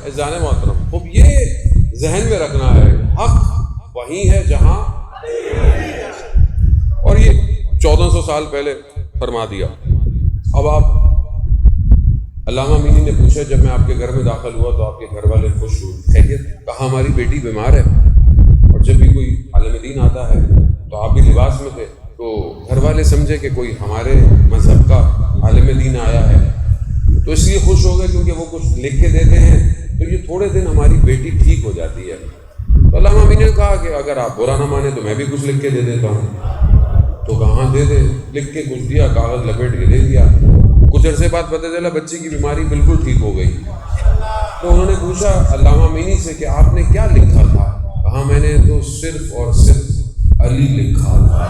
عزیزان محترم، خوب یہ ذہن میں رکھنا ہے، حق وہیں ہے جہاں، اور یہ 1400 سال پہلے فرما دیا۔ اب آپ، علامہ مینی نے پوچھا جب میں آپ کے گھر میں داخل ہوا تو آپ کے گھر والے خوش ہوئے، خیریت؟ کہا ہماری بیٹی بیمار ہے، اور جب بھی کوئی عالم دین آتا ہے تو آپ بھی لباس میں تھے، تو گھر والے سمجھے کہ کوئی ہمارے مذہب کا عالم دین آیا ہے، تو اس لیے خوش ہو گئے کیونکہ وہ کچھ لکھ کے دیتے ہیں، تو یہ تھوڑے دن ہماری بیٹی ٹھیک ہو جاتی ہے۔ تو علامہ مینی نے کہا کہ اگر آپ برا نہ مانے تو میں بھی کچھ لکھ کے دے دیتا ہوں، تو کہاں دے دے، لکھ کے کچھ دیا، کاغذ لپیٹ کے دے دیا۔ کچھ عرصے بعد پتہ چلا بچی کی بیماری بالکل ٹھیک ہو گئی۔ تو انہوں نے پوچھا علامہ مینی سے کہ آپ نے کیا لکھا تھا؟ کہا میں نے تو صرف اور صرف علی لکھا تھا۔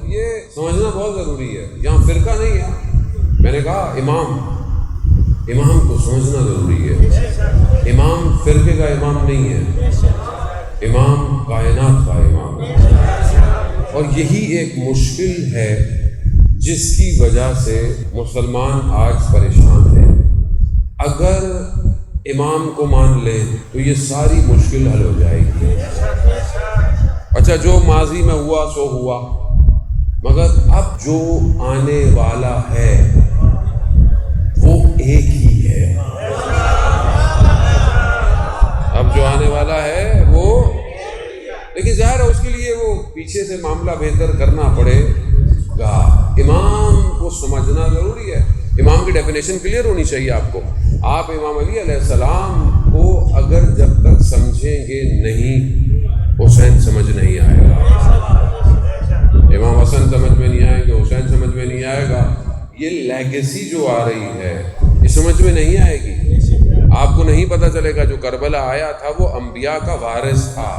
یہ سمجھنا بہت ضروری ہے، یہاں فرقہ نہیں ہے، میں نے کہا امام کو سمجھنا ضروری ہے۔ امام فرقے کا امام نہیں ہے، امام کائنات کا امام ہے، اور یہی ایک مشکل ہے جس کی وجہ سے مسلمان آج پریشان ہے۔ اگر امام کو مان لیں تو یہ ساری مشکل حل ہو جائے گی۔ اچھا جو ماضی میں ہوا سو ہوا، مگر اب جو آنے والا ہے وہ ایک ہی ہے۔ اب جو آنے والا ہے وہ، لیکن ظاہر ہے اس کے لیے وہ پیچھے سے معاملہ بہتر کرنا پڑے گا۔ امام کو سمجھنا ضروری ہے، امام کی ڈیفینیشن کلیئر ہونی چاہیے آپ کو۔ آپ امام علی علیہ السلام کو اگر جب تک سمجھیں گے نہیں، حسین سمجھ نہیں آئے گا، امام حسن سمجھ میں نہیں آئیں گے، حسین سمجھ میں نہیں آئے گا۔ یہ لیگیسی جو آ رہی ہے یہ سمجھ میں نہیں آئے گی۔ آپ کو نہیں پتہ چلے گا جو کربلا آیا تھا وہ انبیاء کا وارث تھا،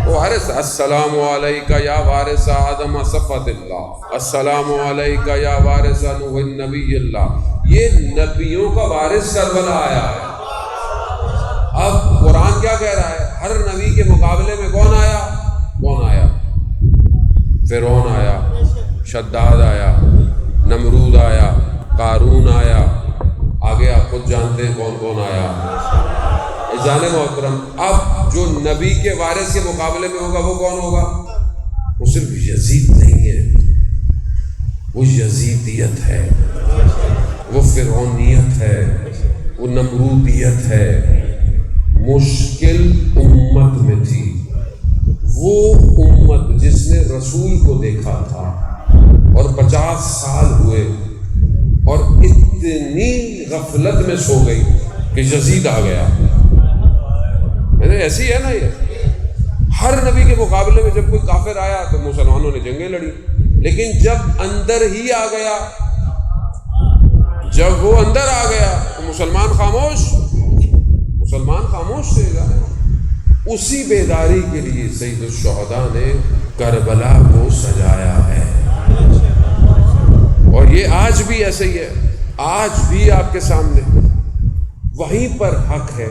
وہ وارث۔ السلام علیکہ یا وارث آدم صفوۃ اللہ، السلام علیکہ یا وارث نوح نبی اللہ، یہ نبیوں کا وارث کربلا آیا ہے۔ اب قرآن کیا کہہ رہا ہے؟ ہر نبی کے مقابلے میں کون آیا؟ فرعون آیا، شداد آیا، نمرود آیا، قارون آیا، آگے آپ خود جانتے ہیں کون کون آیا۔ عزیزان محترم، اب جو نبی کے وارث کے مقابلے میں ہوگا وہ کون ہوگا؟ وہ صرف یزید نہیں ہے، وہ یزیدیت ہے، وہ فرعونیت ہے، وہ نمرودیت ہے۔ مشکل امت میں تھی وہ امت جس نے رسول کو دیکھا تھا اور 50 سال ہوئے اور اتنی غفلت میں سو گئی کہ یزید آ گیا۔ ایسی ہے نا، یہ ہر نبی کے مقابلے میں جب کوئی کافر آیا تو مسلمانوں نے جنگیں لڑی، لیکن جب اندر ہی آ گیا، جب وہ اندر آ گیا تو مسلمان خاموش رہے گا۔ اسی بیداری کے لیے سید الشہداء نے کربلا کو سجایا ہے، اور یہ آج بھی ایسے ہی ہے۔ آج بھی آپ کے سامنے وہیں پر حق ہے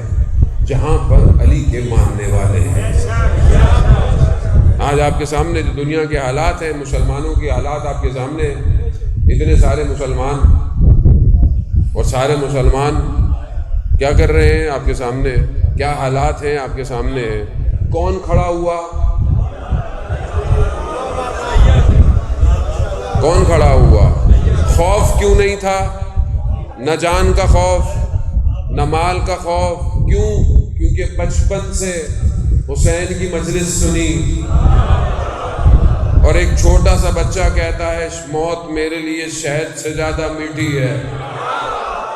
جہاں پر علی کے ماننے والے ہیں۔ آج آپ کے سامنے جو دنیا کے حالات ہیں، مسلمانوں کے حالات آپ کے سامنے ہیں، اتنے سارے مسلمان، اور سارے مسلمان کیا کر رہے ہیں آپ کے سامنے؟ کیا حالات ہیں آپ کے سامنے ہیں؟ کون کھڑا ہوا؟ کون کھڑا ہوا؟ خوف کیوں نہیں تھا؟ نہ جان کا خوف، نہ مال کا خوف۔ کیوں؟ کیونکہ بچپن سے حسین کی مجلس سنی، اور ایک چھوٹا سا بچہ کہتا ہے موت میرے لیے شہد سے زیادہ میٹھی ہے۔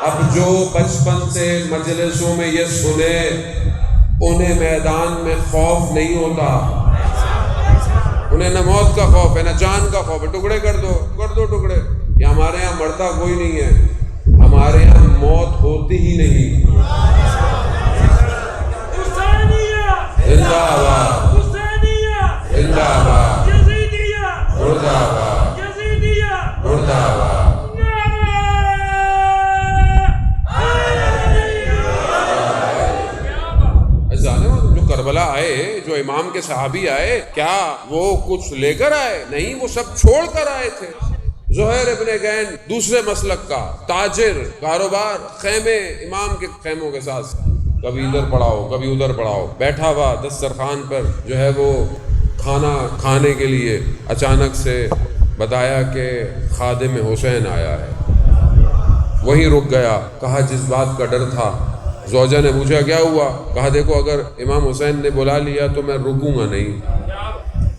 اب جو بچپن سے مجلسوں میں یہ سنے انہیں میدان میں خوف نہیں ہوتا، انہیں نہ موت کا خوف ہے نہ جان کا خوف ہے۔ ٹکڑے کر دو ٹکڑے۔ یہ ہمارے یہاں مرتا کوئی نہیں ہے، ہمارے یہاں موت ہوتی ہی نہیں۔ زندہ آباد، زندہ آباد، مردہ آباد، مردہ کے صحابی آئے، کیا وہ کچھ لے کر آئے؟ نہیں، وہ سب چھوڑ کر آئے تھے۔ زہیر ابن گین دوسرے مسلک کا تاجر، کاروبار، خیمے، امام کے خیموں کے ساتھ کبھی ادھر پڑاؤ کبھی ادھر پڑاؤ، بیٹھا ہوا دسترخوان پر جو ہے وہ کھانا کھانے کے لیے اچانک سے بتایا کہ خادم حسین آیا ہے، وہیں رک گیا۔ کہا جس بات کا ڈر تھا، زوجہ نے پوچھا کیا ہوا؟ کہا دیکھو اگر امام حسین نے بلا لیا تو میں رکوں گا نہیں۔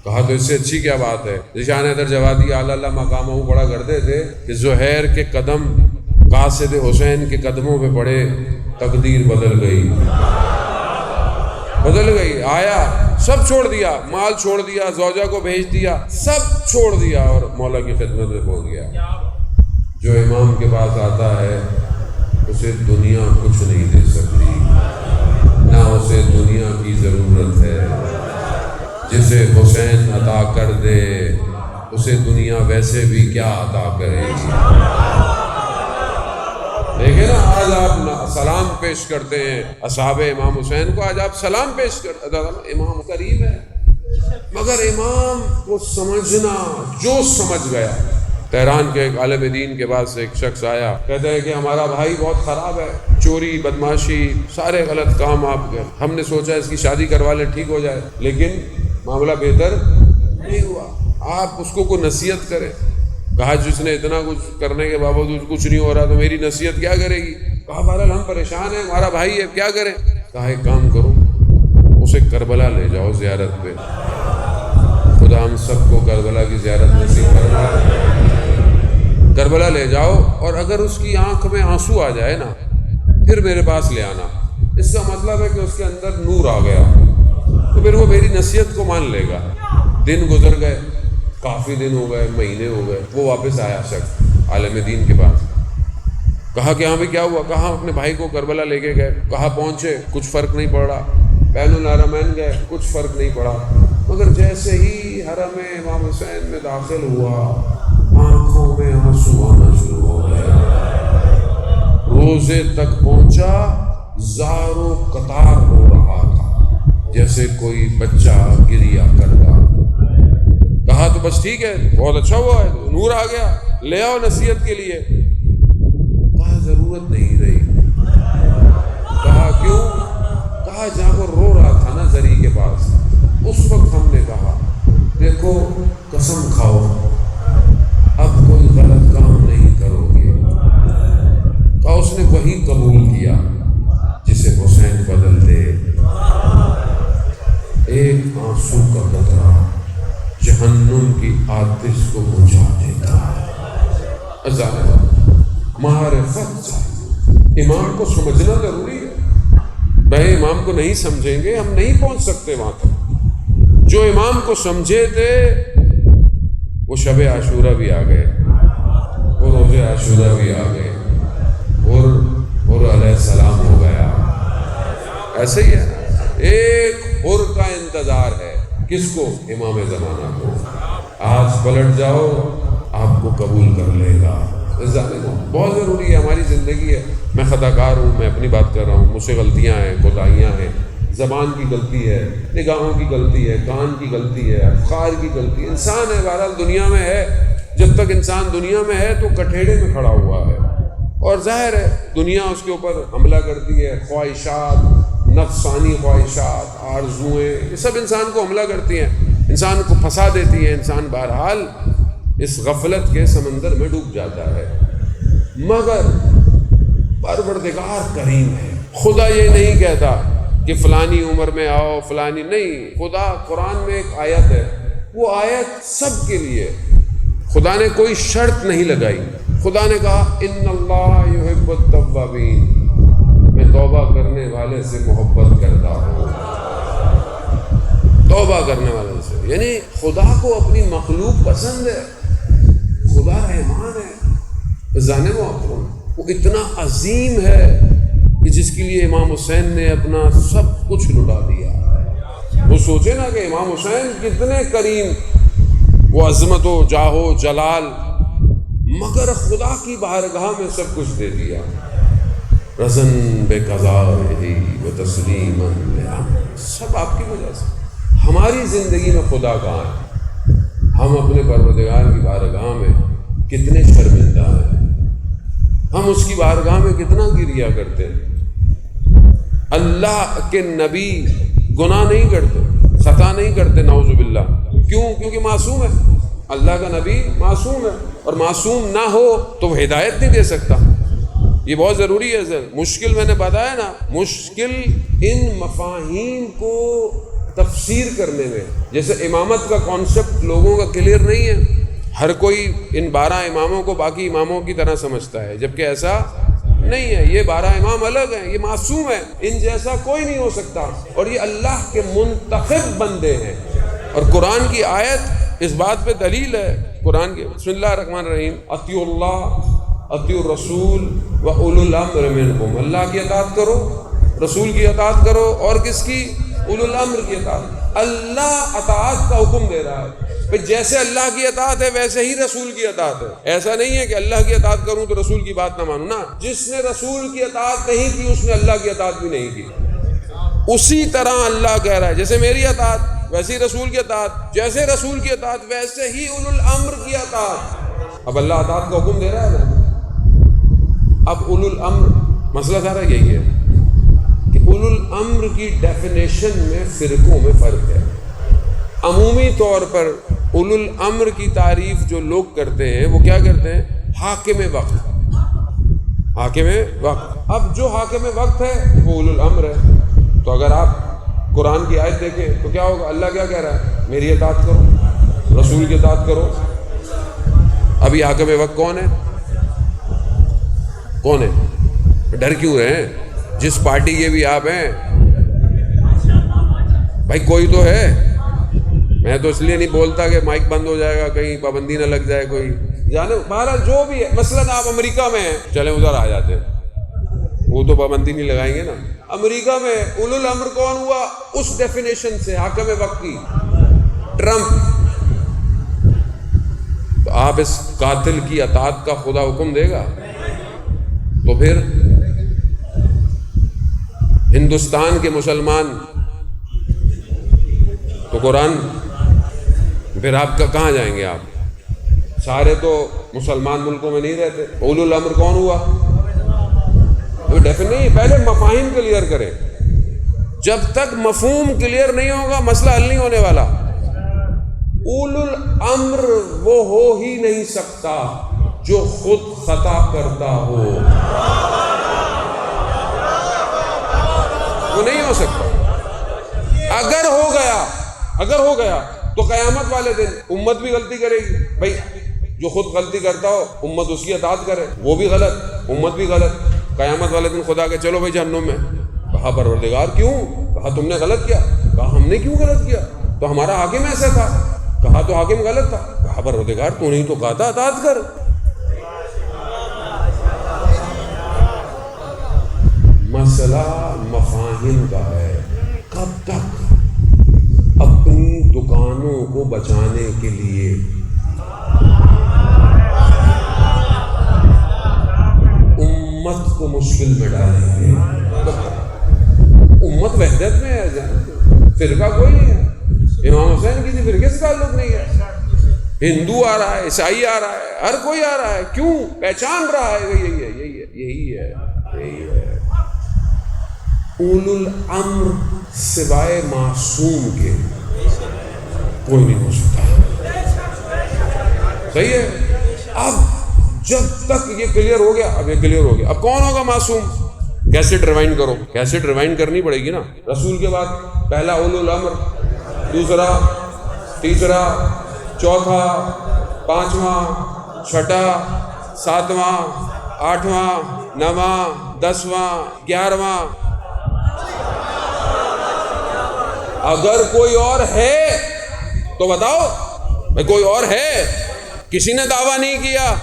کہا تو اس سے اچھی کیا بات ہے؟ ذیشان حیدر جوادی اعلیٰ اللہ مقامہ پڑھا کرتے تھے کہ زہیر کے قدم قاصد حسین کے قدموں پہ پڑے، تقدیر بدل گئی، بدل گئی۔ آیا، سب چھوڑ دیا، مال چھوڑ دیا، زوجہ کو بھیج دیا، سب چھوڑ دیا اور مولا کی خدمت میں پہنچ گیا۔ جو امام کے پاس آتا ہے اسے دنیا کچھ نہیں دے سکتی، نہ اسے دنیا کی ضرورت ہے۔ جسے حسین عطا کر دے اسے دنیا ویسے بھی کیا عطا کرے گی۔ دیکھیں نا، آج آپ سلام پیش کرتے ہیں اصحاب امام حسین کو، آج آپ سلام پیش کرتے ہیں، امام قریب ہے، مگر امام کو سمجھنا، جو سمجھ گیا۔ تہران کے ایک عالم دین کے پاس ایک شخص آیا، کہتا ہے کہ ہمارا بھائی بہت خراب ہے، چوری، بدماشی، سارے غلط کام آپ کے، ہم نے سوچا اس کی شادی کروا لیں ٹھیک ہو جائے، لیکن معاملہ بہتر نہیں ہوا، آپ اس کو کوئی نصیحت کریں۔ کہا جس نے اتنا کچھ کرنے کے باوجود کچھ نہیں ہو رہا تو میری نصیحت کیا کرے گی؟ کہا بہرحال ہم پریشان ہیں، ہمارا بھائی ہے، کیا کریں؟ کہا ایک کام کرو، اسے کربلا لے جاؤ زیارت پہ، خدا ہم سب کو کربلا کی زیارت نصیب فرمائے۔ کربلا لے جاؤ اور اگر اس کی آنکھ میں آنسو آ جائے نا پھر میرے پاس لے آنا، اس کا مطلب ہے کہ اس کے اندر نور آ گیا، تو پھر وہ میری نصیحت کو مان لے گا۔ دن گزر گئے، کافی دن ہو گئے، مہینے ہو گئے، وہ واپس آیا شخص عالم دین کے پاس۔ کہا کہ ہاں بھی کیا ہوا؟ کہا اپنے بھائی کو کربلا لے کے گئے۔ کہا پہنچے، کچھ فرق نہیں پڑا، بین الحرمین گئے، کچھ فرق نہیں پڑا، مگر جیسے ہی حرم امام حسین میں داخل ہوا آنکھوں میں آنسو آنا شروع ہو گیا۔ روزے تک پہنچا، زاروں قطار ہو رہا تھا جیسے کوئی بچہ گریا کرتا۔ کہا تو بس ٹھیک ہے، بہت اچھا ہوا ہے، نور آ گیا، لے آؤ نصیحت کے لیے۔ کہا ضرورت نہیں رہی۔ کہا کیوں؟ کہا جہاں وہ رو رہا تھا نا زری کے پاس، اس وقت ہم نے کہا دیکھو قسم کھاؤ اب کوئی غلط کام نہیں کرو گے۔ کہا اس نے وہی قبول کیا جسے حسین بدل دے۔ ایک آنسو کا قطرہ جہنم کی آتش کو بجھا دیتا ہے۔ معرفت چاہیے، امام کو سمجھنا ضروری ہے۔ بھائی امام کو نہیں سمجھیں گے ہم نہیں پہنچ سکتے وہاں تک۔ جو امام کو سمجھے تھے وہ شب عاشورہ بھی آ گئے، وہ روز عاشورہ بھی آ گئے، اور علیہ السلام ہو گیا۔ ایسے ہی ہے، ایک حر کا انتظار ہے، کس کو؟ امام زمانہ کو۔ آج پلٹ جاؤ آپ کو قبول کر لے گا۔ بہت ضروری ہے، ہماری زندگی ہے۔ میں خطا کار ہوں، میں اپنی بات کر رہا ہوں، مجھ سے غلطیاں ہیں، کوتاہیاں ہیں، زبان کی غلطی ہے، نگاہوں کی غلطی ہے، کان کی غلطی ہے، افکار کی غلطی ہے۔ انسان ہے، بہرحال دنیا میں ہے، جب تک انسان دنیا میں ہے تو کٹھیڑے میں کھڑا ہوا ہے، اور ظاہر ہے دنیا اس کے اوپر حملہ کرتی ہے، خواہشات، نفسانی خواہشات، آرزوئیں، یہ سب انسان کو حملہ کرتی ہیں، انسان کو پھنسا دیتی ہیں، انسان بہرحال اس غفلت کے سمندر میں ڈوب جاتا ہے۔ مگر پروردگار کریم ہے، خدا یہ نہیں کہتا کہ فلانی عمر میں آؤ، فلانی نہیں۔ خدا قرآن میں ایک آیت ہے، وہ آیت سب کے لیے، خدا نے کوئی شرط نہیں لگائی۔ خدا نے کہا ان اللہ یحب التوابین، میں توبہ کرنے والے سے محبت کرتا ہوں، توبہ کرنے والے سے، یعنی خدا کو اپنی مخلوق پسند ہے، خدا رحمان ہے، ذانے وہ اتنا عظیم ہے کہ جس کے لیے امام حسین نے اپنا سب کچھ لٹا دیا۔ وہ سوچے نا کہ امام حسین کتنے کریم، وہ عظمت و جاہ و جلال، مگر خدا کی بارگاہ میں سب کچھ دے دیا۔ رزن بے قضائہ و تسلیما، سب آپ کی وجہ سے، ہماری زندگی میں خدا کہاں ہے؟ ہم اپنے پروردگار کی بارگاہ میں کتنے شرمندہ ہیں، ہم اس کی بارگاہ میں کتنا گریا کرتے ہیں۔ اللہ کے نبی گناہ نہیں کرتے، خطا نہیں کرتے، نعوذ باللہ۔ کیوں؟ کیونکہ معصوم ہے، اللہ کا نبی معصوم ہے، اور معصوم نہ ہو تو وہ ہدایت نہیں دے سکتا۔ یہ بہت ضروری ہے سر۔ مشکل میں نے بتایا نا، مشکل ان مفاہیم کو تفسیر کرنے میں، جیسے امامت کا کانسیپٹ لوگوں کا کلیئر نہیں ہے، ہر کوئی ان 12 اماموں کو باقی اماموں کی طرح سمجھتا ہے، جبکہ ایسا نہیں ہے۔ یہ 12 امام الگ ہیں، یہ معصوم ہیں، ان جیسا کوئی نہیں ہو سکتا، اور یہ اللہ کے منتخب بندے ہیں۔ اور قرآن کی آیت اس بات پہ دلیل ہے۔ قرآن کے بسم اللہ الرحمن الرحیم، اطیعوا اللہ اطیعوا الرسول واولو الامر منکم، اللہ کی اطاعت کرو، رسول کی اطاعت کرو، اور کس کی؟ اولو الامر کی اطاعت۔ اللہ اطاعت کا حکم دے رہا ہے، جیسے اللہ کی اطاعت ہے ویسے ہی رسول کی اطاعت ہے۔ ایسا نہیں ہے کہ اللہ کی اطاعت کروں تو رسول کی بات نہ مانوں، نا، جس نے رسول کی اطاعت نہیں کی اس نے اللہ کی اطاعت بھی نہیں کی۔ اسی طرح اللہ کہہ رہا ہے جیسے میری اطاعت ویسے ہی رسول کی اطاعت، جیسے رسول کی اطاعت ویسے ہی اولو الامر کی اطاعت۔ اب اللہ اطاعت کا حکم دے رہا ہے نا۔ اب اولو الامر، مسئلہ سارا یہی ہے کہ اولو الامر کی ڈیفینیشن میں فرقوں میں فرق ہے۔ عمومی طور پر اولو الامر کی تعریف جو لوگ کرتے ہیں وہ کیا کرتے ہیں؟ حاکم وقت، حاکم وقت۔ اب جو حاکم وقت ہے وہ اولو الامر ہے۔ تو اگر آپ قرآن کی آیت دیکھیں تو کیا ہوگا؟ اللہ کیا کہہ رہا ہے؟ میری اطاعت کرو، رسول کی اطاعت کرو۔ اب یہ حاکم وقت کون ہے؟ کون ہے؟ ڈر کیوں رہے ہیں؟ جس پارٹی کے بھی آپ ہیں بھائی کوئی تو ہے۔ میں تو اس لیے نہیں بولتا کہ مائک بند ہو جائے گا، کہیں پابندی نہ لگ جائے کوئی، جانے بہرحال جو بھی ہے۔ مثلاً آپ امریکہ میں ہیں، چلیں ادھر آ جاتے ہیں، وہ تو پابندی نہیں لگائیں گے نا۔ امریکہ میں اولو الامر کون ہوا؟ اس ڈیفینیشن سے حاکم وقت کی، ٹرمپ۔ تو آپ اس قاتل کی اطاعت کا خدا حکم دے گا؟ تو پھر ہندوستان کے مسلمان تو قرآن، پھر آپ کا کہاں جائیں گے؟ آپ سارے تو مسلمان ملکوں میں نہیں رہتے۔ اولو الامر کون ہوا؟ نہیں، پہلے مفاہیم کلیئر کریں۔ جب تک مفہوم کلیئر نہیں ہوگا مسئلہ حل نہیں ہونے والا۔ اولو الامر وہ ہو ہی نہیں سکتا جو خود خطا کرتا ہو، وہ نہیں ہو سکتا۔ اگر ہو گیا تو قیامت والے دن امت بھی غلطی کرے گی۔ بھائی جو خود غلطی کرتا ہو امت اس کی اطاعت کرے، وہ بھی غلط، امت بھی غلط۔ قیامت والے دن خدا کہ چلو بھائی جہنم میں۔ کہا پروردگار کیوں؟ کہا تم نے غلط کیا۔ کہا ہم نے کیوں غلط کیا؟ تو ہمارا حاکم ایسا تھا۔ کہا تو حاکم غلط تھا۔ کہا پروردگار تو نہیں تو کہا تھا اطاعت کر۔ مسئلہ مفاہیم کا ہے۔ کب تک اپنی دکانوں کو بچانے کے لیے امت کو مشکل میں ڈالیں گے؟ امت وحدت میں ہے، فرقہ کوئی نہیں ہے۔ امام حسین کسی فرقے سے تعلق نہیں ہے۔ ہندو آ رہا ہے، عیسائی آ رہا ہے، ہر کوئی آ رہا ہے، کیوں؟ پہچان رہا ہے یہی ہے۔ اولو الامر سوائے معصوم کے کوئی نہیں ہو سکتا۔ صحیح ہے؟ اب جب تک یہ کلیئر ہو گیا، اب یہ کلیئر ہو گیا، اب کون ہوگا معصوم؟ کیسٹ ریوائنڈ کرو، کیسٹ ریوائنڈ کرنی پڑے گی نا۔ رسول کے بعد پہلا اولو الامر، دوسرا، تیسرا، چوتھا، پانچواں، چھٹا، ساتواں، آٹھواں، نواں، 10واں، 11واں۔ اگر کوئی اور ہے تو بتاؤ، کوئی اور ہے؟ کسی نے دعویٰ نہیں کیا۔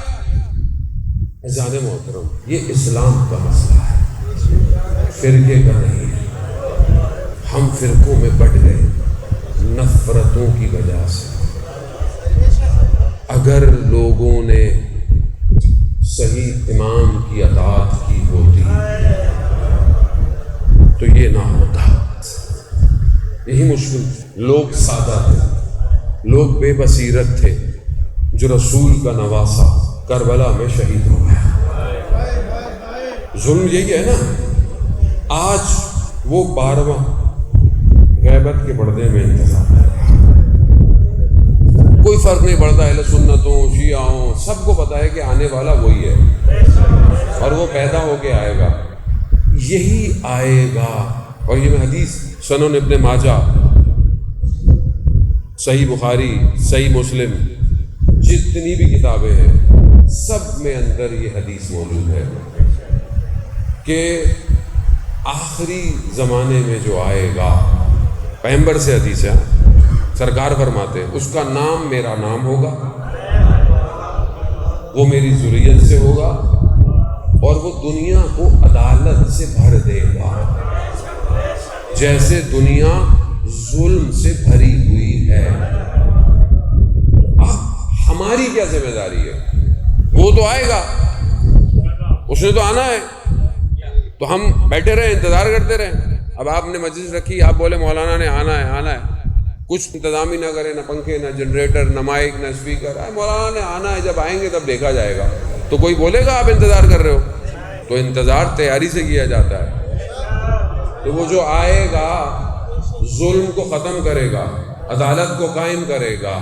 عزیزان محترم، یہ اسلام کا مسئلہ ہے، فرقے کا نہیں ہے۔ ہم فرقوں میں بٹ گئے نفرتوں کی وجہ سے۔ اگر لوگوں نے صحیح امام کی اطاعت کی ہوتی تو یہ نہ ہوتا۔ یہی مشکل تھی. لوگ سادہ تھے، لوگ بے بصیرت تھے. جو رسول کا نواسا کربلا میں شہید ہو گیا. ظلم یہی ہے نا. آج وہ 12واں غیبت کے پردے میں انتظار ہے. کوئی فرق نہیں پڑتا، اہل سنتوں شیعوں سب کو پتا ہے کہ آنے والا وہی ہے اور وہ پیدا ہو کے آئے گا. یہی آئے گا. اور یہ میں حدیث سنن ابن ماجہ، صحیح بخاری، صحیح مسلم، جتنی بھی کتابیں ہیں سب میں اندر یہ حدیث موجود ہے کہ آخری زمانے میں جو آئے گا، پیغمبر سے حدیث ہے، سرکار فرماتے ہیں اس کا نام میرا نام ہوگا، وہ میری ذریت سے ہوگا اور وہ دنیا کو عدالت سے بھر دے گا جیسے دنیا ظلم سے بھری ہوئی ہے. اب ہماری کیا ذمہ داری ہے؟ وہ تو آئے گا، اس نے تو آنا ہے، تو ہم بیٹھے رہے انتظار کرتے رہے. اب آپ نے مجلس رکھی، آپ بولے مولانا نے آنا ہے آنا ہے، کچھ انتظام ہی نہ کرے، نہ پنکھے نہ جنریٹر نہ مائک نہ اسپیکر. مولانا نے آنا ہے، جب آئیں گے تب دیکھا جائے گا. تو کوئی بولے گا آپ انتظار کر رہے ہو؟ تو انتظار تیاری سے کیا جاتا ہے. تو وہ جو آئے گا ظلم کو ختم کرے گا، عدالت کو قائم کرے گا.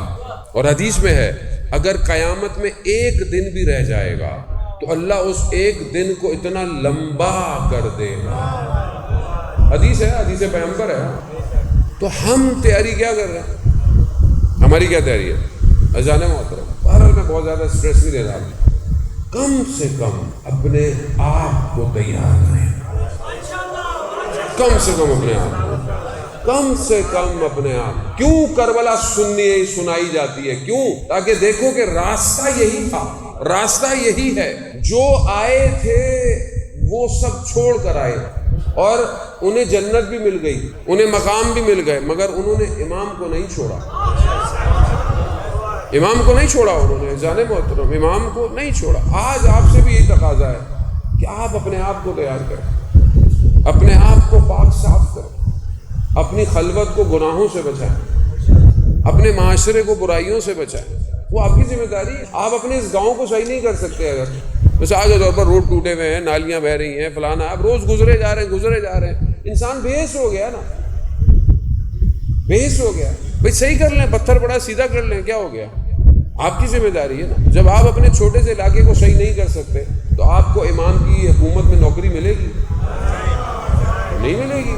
اور حدیث میں ہے اگر قیامت میں ایک دن بھی رہ جائے گا تو اللہ اس ایک دن کو اتنا لمبا کر دے گا. حدیث ہے، حدیث پیغمبر ہے. تو ہم تیاری کیا کر رہے ہیں؟ ہماری کیا تیاری ہے؟ اذان محترم، بہرحال میں بہت زیادہ اسٹریس نہیں دے رہا ہوں. کم سے کم اپنے آپ کو تیار کریں. کم سے کم اپنے آپ کو، کم سے کم اپنے آپ. کیوں کربلا سنائی جاتی ہے؟ کیوں؟ تاکہ دیکھو کہ راستہ یہی تھا، راستہ یہی ہے. جو آئے تھے وہ سب چھوڑ کر آئے اور انہیں جنت بھی مل گئی، انہیں مقام بھی مل گئے، مگر انہوں نے امام کو نہیں چھوڑا. امام کو نہیں چھوڑا انہوں نے. جانے محترم، امام کو نہیں چھوڑا. آج آپ سے بھی یہی تقاضا ہے کہ آپ اپنے آپ کو تیار کریں، اپنے آپ کو پاک صاف کریں، اپنی خلوت کو گناہوں سے بچائیں، اپنے معاشرے کو برائیوں سے بچائیں. وہ آپ کی ذمہ داری ہے. آپ اپنے اس گاؤں کو صحیح نہیں کر سکتے. اگر مثال کے طور پر روڈ ٹوٹے ہوئے ہیں، نالیاں بہہ رہی ہیں، فلانا، آپ روز گزرے جا رہے ہیں، انسان بے حس ہو گیا نا، بے حس ہو گیا. بھائی صحیح کر لیں، پتھر پڑا سیدھا کر لیں، کیا ہو گیا؟ آپ کی ذمہ داری ہے نا. جب آپ اپنے چھوٹے سے علاقے کو صحیح نہیں کر سکتے تو آپ کو امام کی حکومت میں نوکری ملے گی؟ نہیں ملے گی.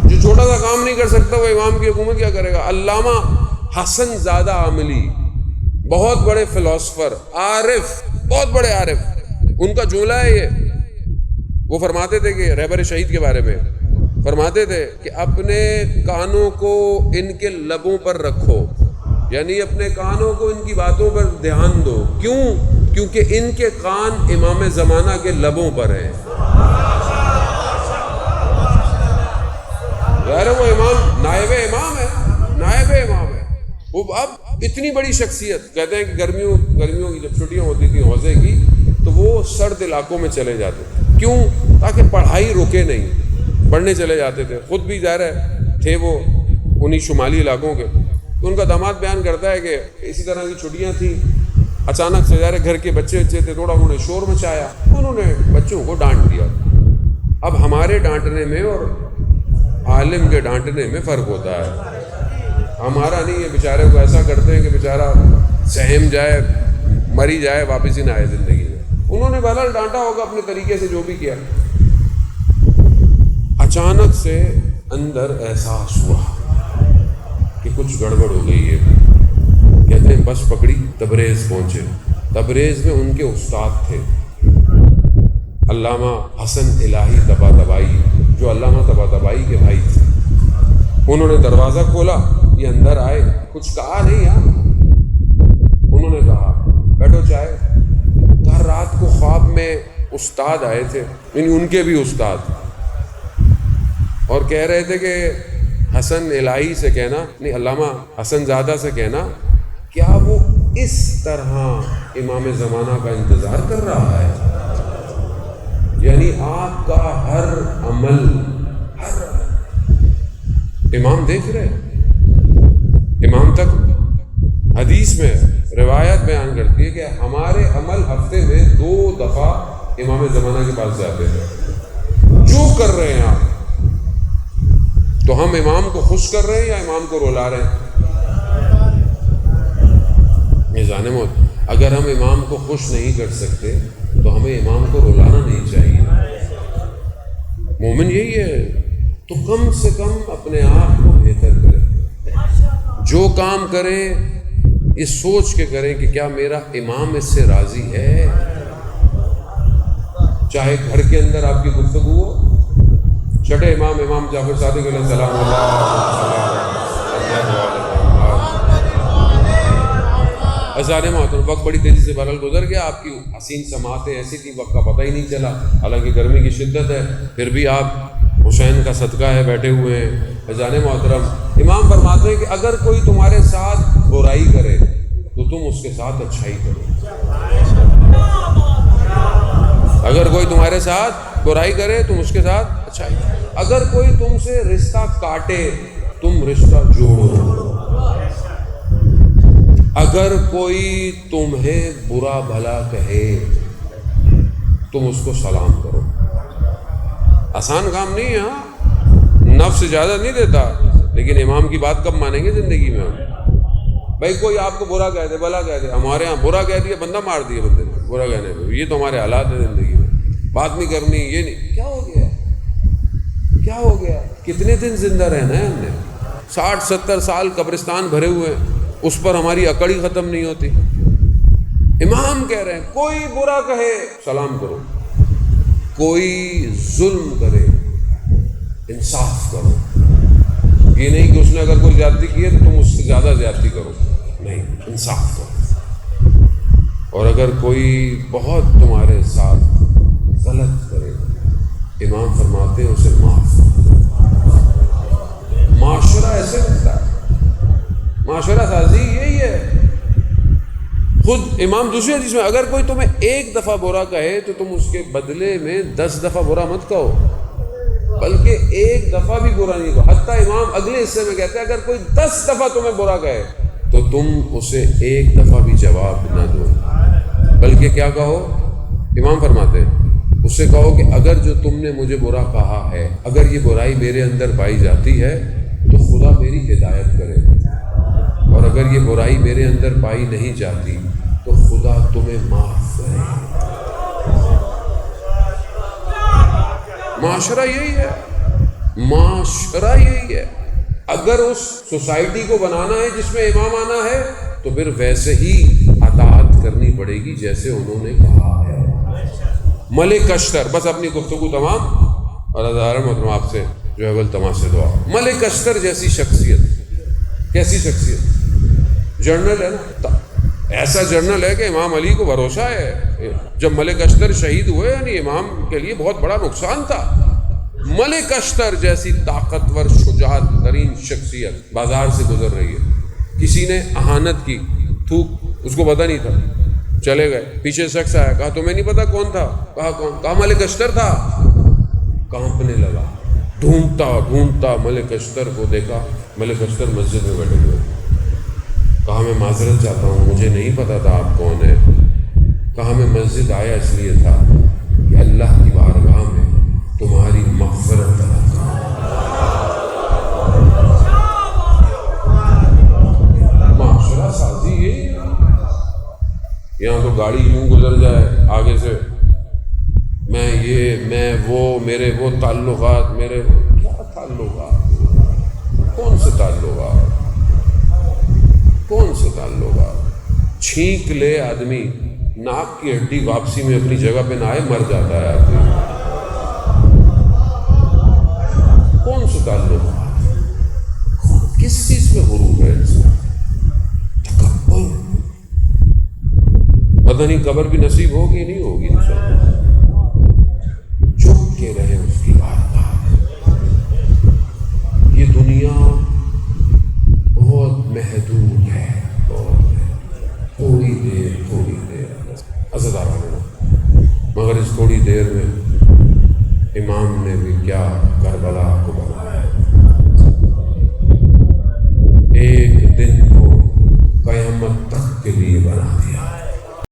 جو چھوٹا سا کام نہیں کر سکتا وہ امام کی حکومت کیا کرے گا؟ علامہ حسن زادہ عاملی، بہت بڑے فلاسفر، عارف، بہت بڑے عارف، ان کا جملہ ہے یہ. وہ فرماتے تھے کہ رہبر شہید کے بارے میں فرماتے تھے کہ اپنے کانوں کو ان کے لبوں پر رکھو، یعنی اپنے کانوں کو ان کی باتوں پر دھیان دو. کیوں؟ کیونکہ ان کے کان امام زمانہ کے لبوں پر ہیں. ظاہر ہے وہ امام نائب امام ہے، نائب امام ہے. وہ اب اتنی بڑی شخصیت، کہتے ہیں کہ گرمیوں کی جب چھٹیاں ہوتی تھیں حوضے کی تو وہ سرد علاقوں میں چلے جاتے تھے. کیوں؟ تاکہ پڑھائی رکے نہیں، پڑھنے چلے جاتے تھے. خود بھی ظاہر ہے تھے وہ انہی شمالی علاقوں کے. تو ان کا داماد بیان کرتا ہے کہ اسی طرح کی چھٹیاں تھیں، اچانک سے ظاہر گھر کے بچے تھے، تھوڑا انہوں نے شور مچایا، انہوں نے بچوں کو ڈانٹ دیا. اب ہمارے ڈانٹنے میں اور عالم کے ڈانٹنے میں فرق ہوتا ہے. ہمارا نہیں ہے، بیچارے کو ایسا کرتے ہیں کہ بیچارہ سہم جائے، مری جائے، واپس ہی نہ آئے زندگی میں. انہوں نے بہرحال ڈانٹا ہوگا اپنے طریقے سے جو بھی کیا. اچانک سے اندر احساس ہوا کہ کچھ گڑبڑ ہو گئی ہے. کہتے ہیں بس پکڑی، تبریز پہنچے. تبریز میں ان کے استاد تھے علامہ حسن الہی طباطبائی، جو علامہ طباطبائی کے بھائی تھے. انہوں نے دروازہ کھولا، یہ اندر آئے، کچھ کہا نہیں یار. انہوں نے کہا بیٹھو چائے. ہر رات کو خواب میں استاد آئے تھے، یعنی ان کے بھی استاد، اور کہہ رہے تھے کہ حسن الہی سے کہنا، نہیں علامہ حسن زادہ سے کہنا، کیا وہ اس طرح امام زمانہ کا انتظار کر رہا ہے؟ یعنی آپ کا ہر عمل امام دیکھ رہے ہیں، امام تک حدیث میں روایت بیان کرتی ہے کہ ہمارے عمل ہفتے میں 2 دفعہ امام زمانہ کے پاس جاتے ہیں، جو کر رہے ہیں آپ، تو ہم امام کو خوش کر رہے ہیں یا امام کو رلا رہے ہیں؟ میزان موت، اگر ہم امام کو خوش نہیں کر سکتے تو ہمیں امام کو رلانا نہیں چاہیے۔ مومن یہی ہے، تو کم سے کم اپنے آپ کو بہتر کریں، جو کام کریں یہ سوچ کے کریں کہ کیا میرا امام اس سے راضی ہے۔ چاہے گھر کے اندر آپ کی گفتگو ہو، چھٹے امام جعفر صادق علیہ السلام ازارِ محترم، وقت بڑی تیزی سے بہرحال گزر گیا، آپ کی حسین سماعتیں ایسی تھی وقت کا پتہ ہی نہیں چلا، حالانکہ گرمی کی شدت ہے، پھر بھی آپ حسین کا صدقہ ہے بیٹھے ہوئے ہیں۔ ازارِ محترم، امام فرماتے ہیں کہ اگر کوئی تمہارے ساتھ برائی کرے تو تم اس کے ساتھ اچھائی کرو، اگر کوئی تمہارے ساتھ برائی کرے تم اس کے ساتھ اچھائی کرو، اگر کوئی تم سے رشتہ کاٹے تم رشتہ جوڑو، اگر کوئی تمہیں برا بھلا کہے تم اس کو سلام کرو۔ آسان کام نہیں ہے، ہاں نفس اجازت نہیں دیتا، لیکن امام کی بات کب مانیں گے زندگی میں ہم؟ بھائی کوئی آپ کو برا کہہ دے، بھلا کہہ دے، ہمارے ہاں برا کہہ دیا بندہ مار دیا بندے نے برا کہنے میں، یہ تو ہمارے حالات ہیں زندگی میں، بات نہیں کرنی، یہ نہیں، کیا ہو گیا، کیا ہو گیا؟ کتنے دن زندہ رہنا ہے ہم نے؟ 60-70 سال قبرستان بھرے ہوئے ہیں، اس پر ہماری اکڑی ختم نہیں ہوتی۔ امام کہہ رہے ہیں کوئی برا کہے سلام کرو، کوئی ظلم کرے انصاف کرو، یہ نہیں کہ اس نے اگر کوئی زیادتی کی ہے تو تم اس سے زیادہ زیادتی کرو، نہیں، انصاف کرو، اور اگر کوئی بہت تمہارے ساتھ غلط کرے امام فرماتے ہیں اسے معاف کرو۔ معاشرہ ایسے ہوتا ہے، معاشرہ سازی یہی ہے۔ خود امام دوسری حدیث میں اگر کوئی تمہیں 1 دفعہ برا کہے تو تم اس کے بدلے میں 10 دفعہ برا مت کہو، بلکہ 1 دفعہ بھی برا نہیں کہو۔ حتیٰ امام اگلے حصے میں کہتے ہیں اگر کوئی 10 دفعہ تمہیں برا کہے تو تم اسے 1 دفعہ بھی جواب نہ دو، بلکہ کیا کہو؟ امام فرماتے ہیں اس سے کہو کہ اگر جو تم نے مجھے برا کہا ہے، اگر یہ برائی میرے اندر پائی جاتی ہے تو خدا میری ہدایت کرے، اور اگر یہ برائی میرے اندر پائی نہیں جاتی تو خدا تمہیں معاف کرے۔ معاشرہ یہی ہے، معاشرہ یہی ہے۔ اگر اس سوسائٹی کو بنانا ہے جس میں امام آنا ہے تو پھر ویسے ہی اطاعت کرنی پڑے گی جیسے انہوں نے کہا ہے۔ ملک اشتر، بس اپنی گفتگو تمام، اور ہزارہ محترم آپ سے جو ہے التماس سے دعا، ملک اشتر جیسی شخصیت، کیسی شخصیت؟ جنرل ہے نا، ایسا جنرل ہے کہ امام علی کو بھروسہ ہے، جب ملک اشتر شہید ہوئے یعنی امام کے لیے بہت بڑا نقصان تھا۔ ملک اشتر جیسی طاقتور شجاعت ترین شخصیت بازار سے گزر رہی ہے، کسی نے اہانت کی، تھوک، اس کو پتہ نہیں تھا، چلے گئے، پیچھے شخص آیا، کہا تمہیں نہیں پتا کون تھا؟ کہا کون؟ کہا ملک اشتر تھا۔ کانپنے لگا، ڈھونڈتا ملک اشتر کو دیکھا، ملک اشتر مسجد میں بیٹھے ہوئے، کہا میں معذرت چاہتا ہوں، مجھے نہیں پتا تھا آپ کون ہیں۔ کہا میں مسجد آیا اس لیے تھا کہ اللہ کی بارگاہ میں تمہاری مغفرت طلب کروں۔ معاشرہ سازی یہی ہے، یہاں تو گاڑی یوں گزر جائے آگے سے، میں یہ، میں وہ، میرے وہ تعلقات، میرے کیا تعلقات، کون سے تعلقات، کون سے تعلقات؟ چھینک لے آدمی، ناک کی ہڈی واپسی میں اپنی جگہ پہ نہ آئے مر جاتا ہے آدمی۔ کون سے تعلقات؟ کس چیز پہ غرور ہے انسان؟ تکبر، پتہ نہیں قبر بھی نصیب ہوگی نہیں ہوگی انسان، جھک کے رہے اس کی بارگاہ۔ یہ دنیا بہت محدود ہے، تھوڑی دیر عزیزاں، مگر اس تھوڑی دیر میں امام نے بھی کیا کربلا کو بنایا۔ لیے بنا۔